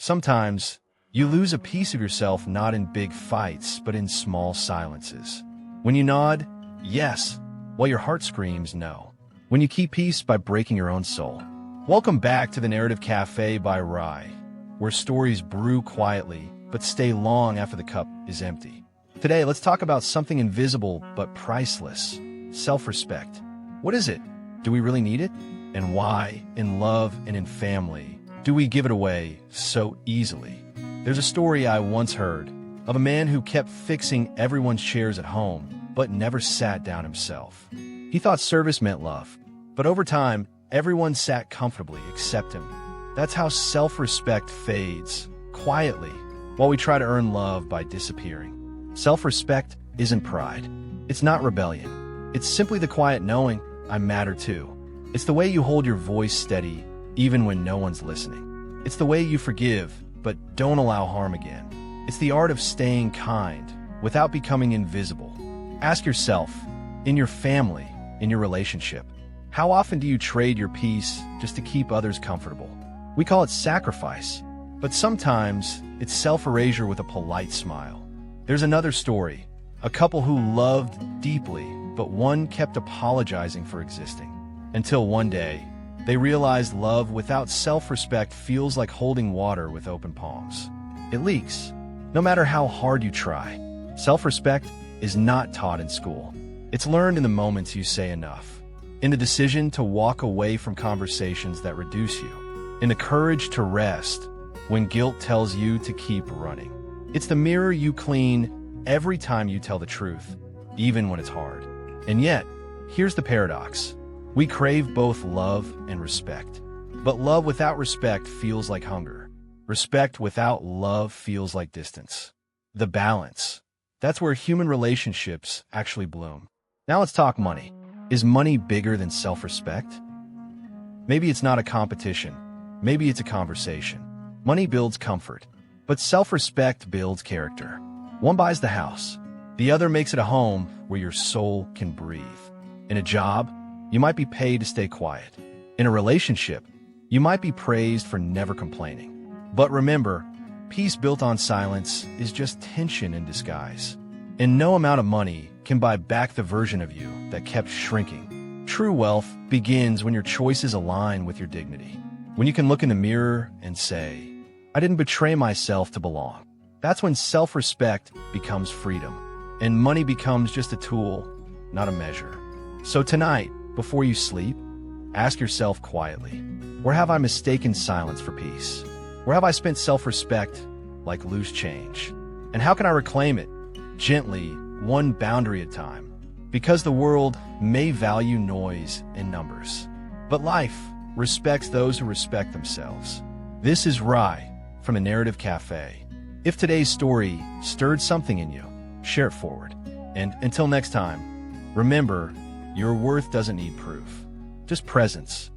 Sometimes, you lose a piece of yourself not in big fights, but in small silences. When you nod, yes, while your heart screams no. When you keep peace by breaking your own soul. Welcome back to the Narrative Café by Rye, where stories brew quietly, but stay long after the cup is empty. Today, let's talk about something invisible but priceless: self-respect. What is it? Do we really need it? And why, in love and in family, do we give it away so easily? There's a story I once heard of a man who kept fixing everyone's chairs at home, but never sat down himself. He thought service meant love, but over time, everyone sat comfortably except him. That's how self-respect fades, quietly, while we try to earn love by disappearing. Self-respect isn't pride. It's not rebellion. It's simply the quiet knowing, I matter too. It's the way you hold your voice steady, even when no one's listening. It's the way you forgive, but don't allow harm again. It's the art of staying kind, without becoming invisible. Ask yourself, in your family, in your relationship, how often do you trade your peace just to keep others comfortable? We call it sacrifice, but sometimes it's self-erasure with a polite smile. There's another story, a couple who loved deeply, but one kept apologizing for existing. Until one day, they realized love without self-respect feels like holding water with open palms. It leaks, no matter how hard you try. Self-respect is not taught in school. It's learned in the moments you say enough, in the decision to walk away from conversations that reduce you, in the courage to rest when guilt tells you to keep running. It's the mirror you clean every time you tell the truth, even when it's hard. And yet, here's the paradox. We crave both love and respect. But love without respect feels like hunger. Respect without love feels like distance. The balance. That's where human relationships actually bloom. Now let's talk money. Is money bigger than self-respect? Maybe it's not a competition. Maybe it's a conversation. Money builds comfort, but self-respect builds character. One buys the house. The other makes it a home where your soul can breathe. In a job, you might be paid to stay quiet. In a relationship, you might be praised for never complaining. But remember, peace built on silence is just tension in disguise. And no amount of money can buy back the version of you that kept shrinking. True wealth begins when your choices align with your dignity. When you can look in the mirror and say, I didn't betray myself to belong. That's when self-respect becomes freedom. And money becomes just a tool, not a measure. So tonight, before you sleep, ask yourself quietly, where have I mistaken silence for peace? Where have I spent self-respect like loose change? And how can I reclaim it, gently, one boundary at a time? Because the world may value noise and numbers, but life respects those who respect themselves. This is Rye from the Narrative Café. If today's story stirred something in you, share it forward. And until next time, remember, your worth doesn't need proof, just presence.